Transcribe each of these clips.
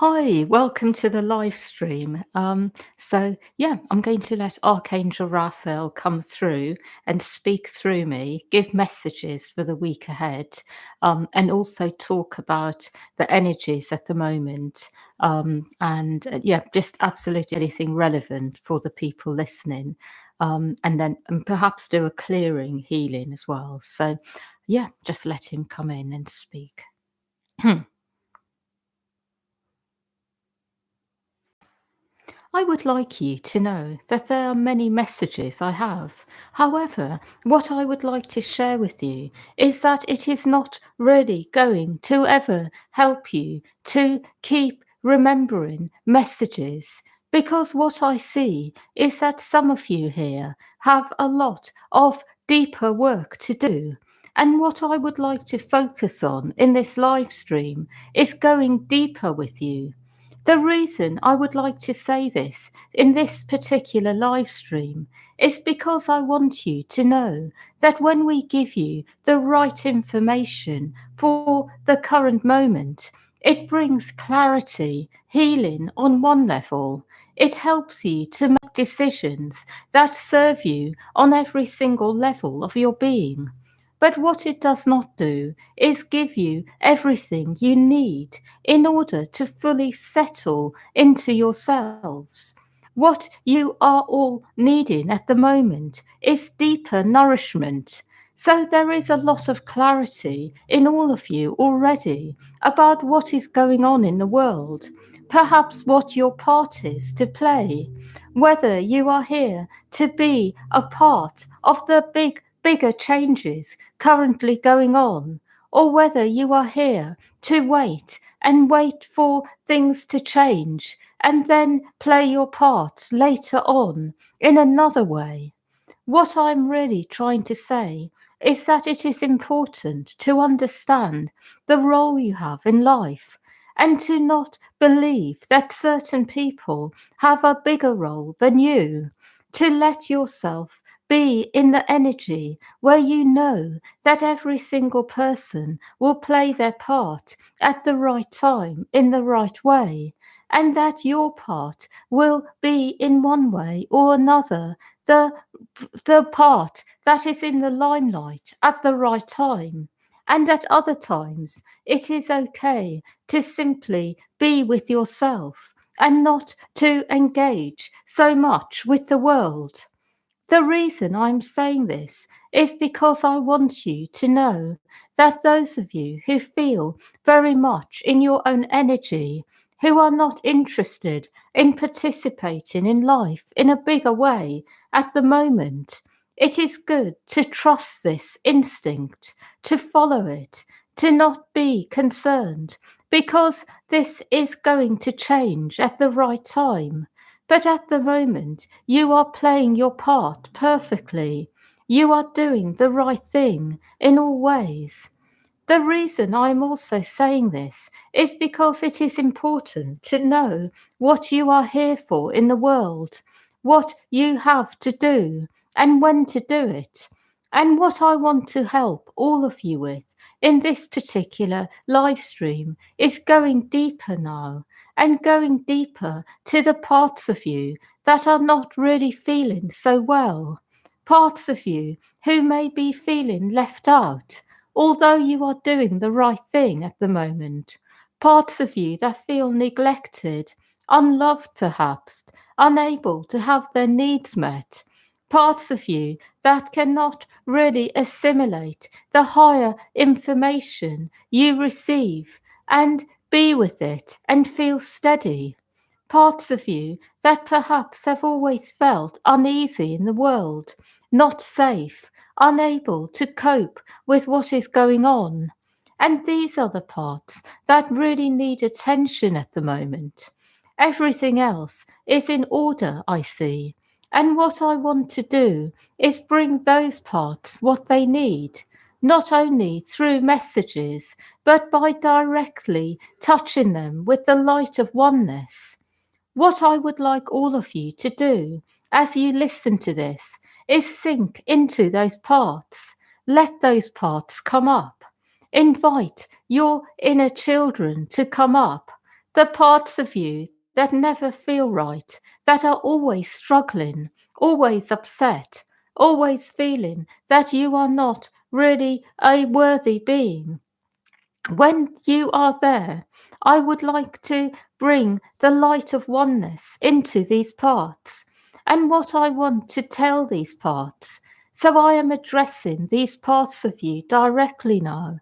Hi, welcome to the live stream. I'm going to let Archangel Raphael come through and speak through me, give messages for the week ahead, and also talk about the energies at the moment. Just absolutely anything relevant for the people listening. And perhaps do a clearing healing as well. Just let him come in and speak. I would like you to know that there are many messages I have. However, what I would like to share with you is that it is not really going to ever help you to keep remembering messages, because what I see is that some of you here have a lot of deeper work to do. And what I would like to focus on in this live stream is going deeper with you. The reason I would like to say this in this particular live stream is because I want you to know that when we give you the right information for the current moment, it brings clarity, healing on one level. It helps you to make decisions that serve you on every single level of your being. But what it does not do is give you everything you need in order to fully settle into yourselves. What you are all needing at the moment is deeper nourishment. So there is a lot of clarity in all of you already about what is going on in the world, perhaps what your part is to play, whether you are here to be a part of the bigger changes currently going on, or whether you are here to wait and wait for things to change and then play your part later on in another way. What I'm really trying to say is that it is important to understand the role you have in life and to not believe that certain people have a bigger role than you, to let yourself be in the energy where you know that every single person will play their part at the right time in the right way, and that your part will be in one way or another the part that is in the limelight at the right time. And at other times, it is okay to simply be with yourself and not to engage so much with the world. The reason I'm saying this is because I want you to know that those of you who feel very much in your own energy, who are not interested in participating in life in a bigger way at the moment, it is good to trust this instinct, to follow it, to not be concerned, because this is going to change at the right time. But at the moment, you are playing your part perfectly. You are doing the right thing in all ways. The reason I'm also saying this is because it is important to know what you are here for in the world, what you have to do, and when to do it. And what I want to help all of you with in this particular live stream is going deeper now, and going deeper to the parts of you that are not really feeling so well, parts of you who may be feeling left out although you are doing the right thing at the moment, parts of you that feel neglected, unloved perhaps, unable to have their needs met, parts of you that cannot really assimilate the higher information you receive and be with it and feel steady. Parts of you that perhaps have always felt uneasy in the world, not safe, unable to cope with what is going on. And these are the parts that really need attention at the moment. Everything else is in order, I see. And what I want to do is bring those parts what they need, not only through messages, but by directly touching them with the light of oneness. What I would like all of you to do as you listen to this is sink into those parts. Let those parts come up. Invite your inner children to come up. the parts of you that never feel right, that are always struggling, always upset, always feeling that you are not really a worthy being. When you are there, I would like to bring the light of oneness into these parts. And what I want to tell these parts, so I am addressing these parts of you directly now,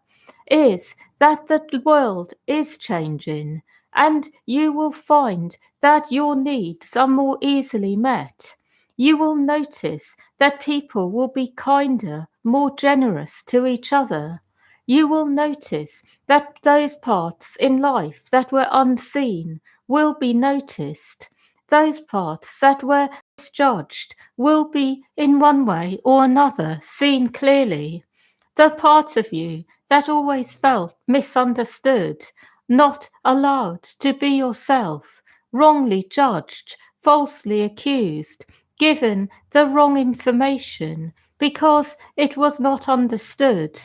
is that the world is changing and you will find that your needs are more easily met. You will notice that people will be kinder, more generous to each other. You will notice that those parts in life that were unseen will be noticed. Those parts that were misjudged will be, in one way or another, seen clearly. The part of you that always felt misunderstood, not allowed to be yourself, wrongly judged, falsely accused, given the wrong information because it was not understood,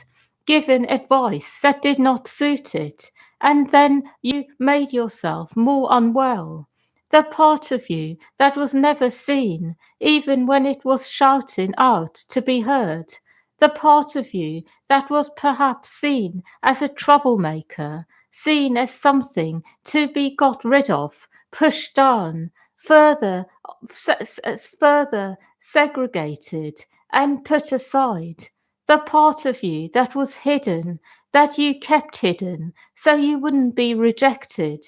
given advice that did not suit it, and then you made yourself more unwell. The part of you that was never seen, even when it was shouting out to be heard. The part of you that was perhaps seen as a troublemaker, seen as something to be got rid of, pushed down, further segregated and put aside. The part of you that was hidden, that you kept hidden so you wouldn't be rejected.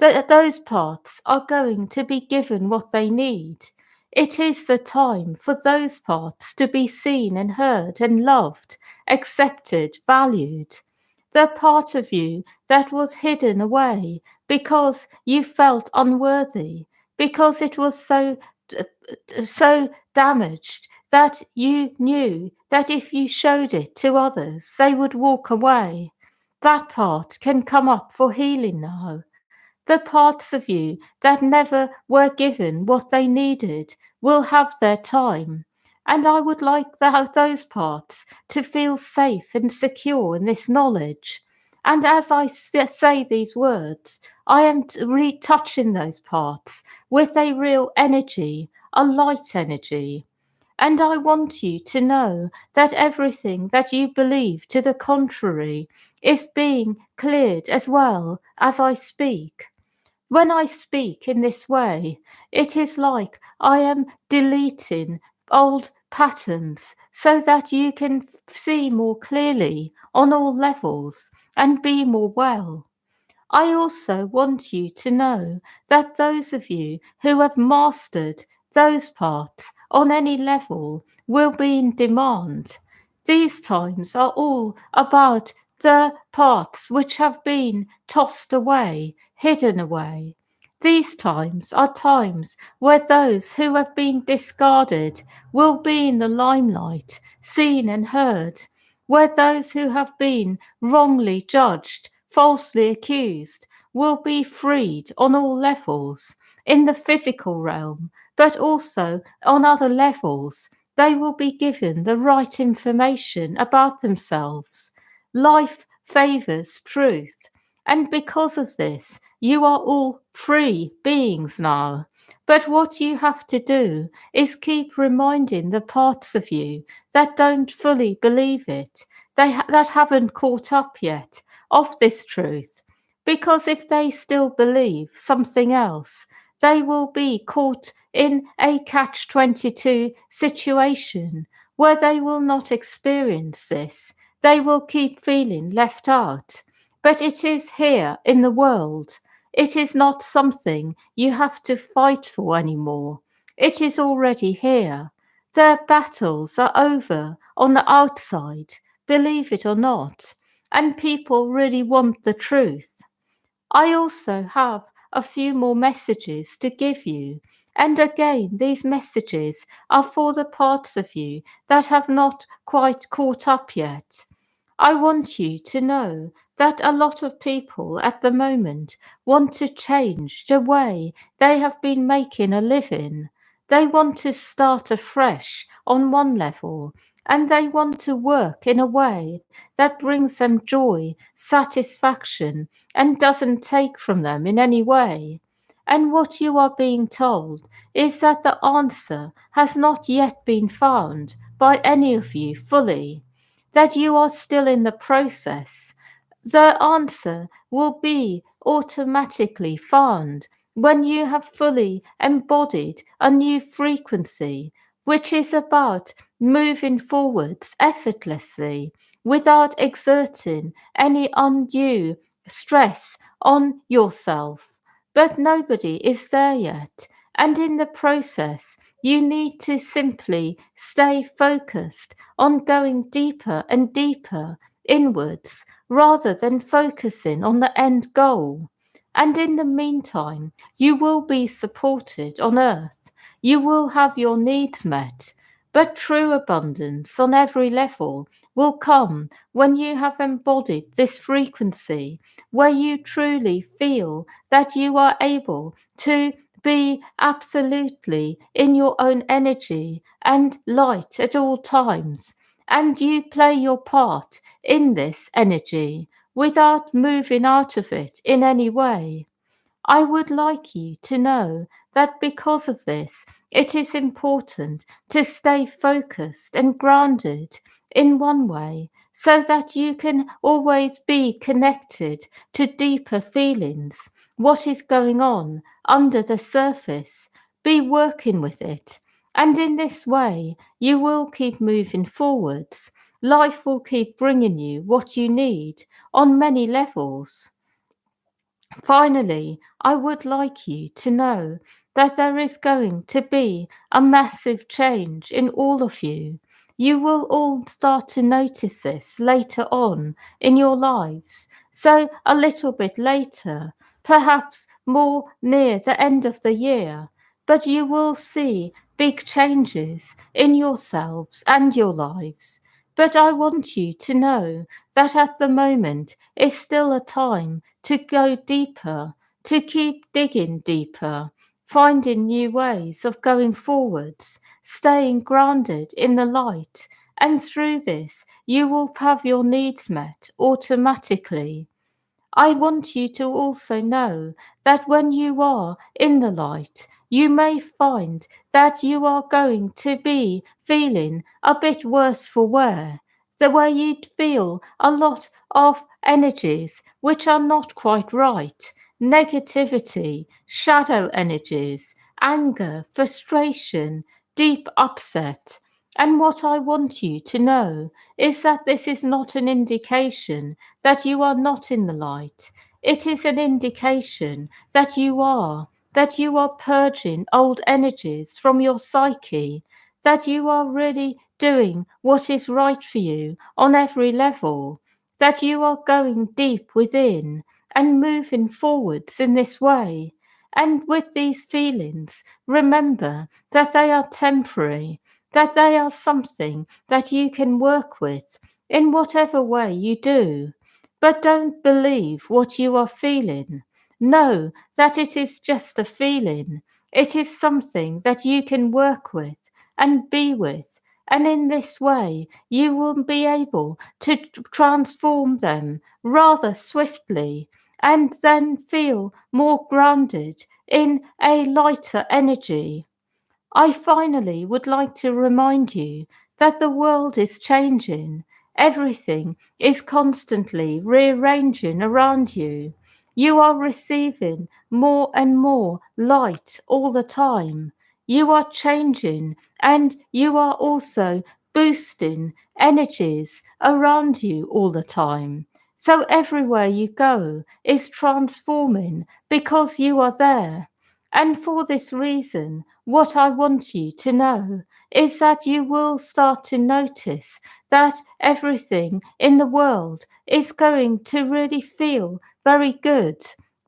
Those parts are going to be given what they need. It is the time for those parts to be seen and heard and loved, accepted, valued. The part of you that was hidden away because you felt unworthy, because it was so damaged that you knew that if you showed it to others, they would walk away. That part can come up for healing now. The parts of you that never were given what they needed will have their time. And I would like those parts to feel safe and secure in this knowledge. And as I say these words, I am retouching those parts with a real energy, a light energy. And I want you to know that everything that you believe to the contrary is being cleared as well as I speak. When I speak in this way, it is like I am deleting old patterns so that you can see more clearly on all levels and be more well. I also want you to know that those of you who have mastered those parts on any level will be in demand. These times are all about the parts which have been tossed away, hidden away. These times are times where those who have been discarded will be in the limelight, seen and heard, where those who have been wrongly judged, falsely accused, will be freed on all levels, in the physical realm, but also on other levels. They will be given the right information about themselves. Life favours truth. And because of this, you are all free beings now. But what you have to do is keep reminding the parts of you that don't fully believe it, that haven't caught up yet of this truth. Because if they still believe something else, they will be caught in a catch 22 situation where they will not experience this. They will keep feeling left out. But it is here in the world. It is not something you have to fight for anymore. It is already here. Their battles are over on the outside, believe it or not, and people really want the truth. I also have a few more messages to give you. And again, these messages are for the parts of you that have not quite caught up yet. I want you to know that a lot of people at the moment want to change the way they have been making a living. They want to start afresh on one level, and they want to work in a way that brings them joy, satisfaction, and doesn't take from them in any way. And what you are being told is that the answer has not yet been found by any of you fully, that you are still in the process. The answer will be automatically found when you have fully embodied a new frequency, which is about moving forwards effortlessly without exerting any undue stress on yourself. But nobody is there yet, and in the process, you need to simply stay focused on going deeper and deeper inwards rather than focusing on the end goal. And in the meantime, you will be supported on earth. You will have your needs met. But true abundance on every level will come when you have embodied this frequency, where you truly feel that you are able to be absolutely in your own energy and light at all times, and you play your part in this energy without moving out of it in any way. I would like you to know that because of this, it is important to stay focused and grounded in one way so that you can always be connected to deeper feelings. What is going on under the surface? Be working with it. And in this way, you will keep moving forwards. Life will keep bringing you what you need on many levels. Finally, I would like you to know that there is going to be a massive change in all of you. You will all start to notice this later on in your lives. So, a little bit later, perhaps more near the end of the year, but you will see big changes in yourselves and your lives. But I want you to know that at the moment is still a time to go deeper, to keep digging deeper, finding new ways of going forwards, staying grounded in the light. And through this, you will have your needs met automatically. I want you to also know that when you are in the light, you may find that you are going to be feeling a bit worse for wear, the way you'd feel a lot of energies which are not quite right, negativity, shadow energies, anger, frustration, deep upset. And what I want you to know is that this is not an indication that you are not in the light. It is an indication that you are purging old energies from your psyche, that you are really doing what is right for you on every level, that you are going deep within and moving forwards in this way. And with these feelings, remember that they are temporary, that they are something that you can work with in whatever way you do. But don't believe what you are feeling. Know that it is just a feeling. It is something that you can work with and be with. And in this way, you will be able to transform them rather swiftly and then feel more grounded in a lighter energy. I finally would like to remind you that the world is changing. Everything is constantly rearranging around you. You are receiving more and more light all the time. You are changing and you are also boosting energies around you all the time. So everywhere you go is transforming because you are there. And for this reason, what I want you to know is that you will start to notice that everything in the world is going to really feel very good,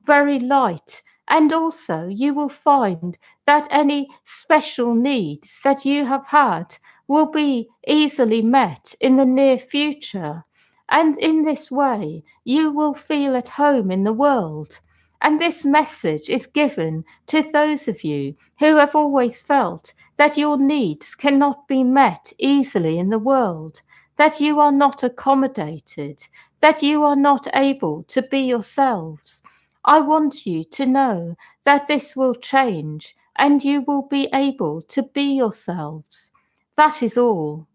very light. And also, you will find that any special needs that you have had will be easily met in the near future. And in this way, you will feel at home in the world. And this message is given to those of you who have always felt that your needs cannot be met easily in the world, that you are not accommodated, that you are not able to be yourselves. I want you to know that this will change and you will be able to be yourselves. That is all.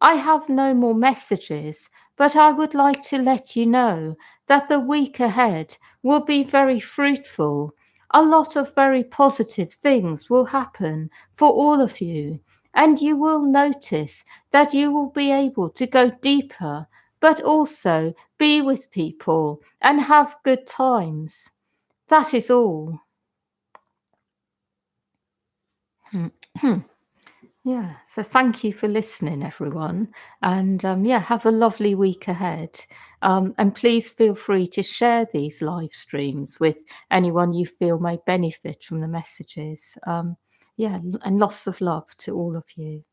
I have no more messages, but I would like to let you know that the week ahead will be very fruitful. A lot of very positive things will happen for all of you, and you will notice that you will be able to go deeper, but also be with people and have good times. That is all. Yeah, so thank you for listening, everyone. And yeah, have a lovely week ahead. And please feel free to share these live streams with anyone you feel may benefit from the messages. Yeah, and lots of love to all of you.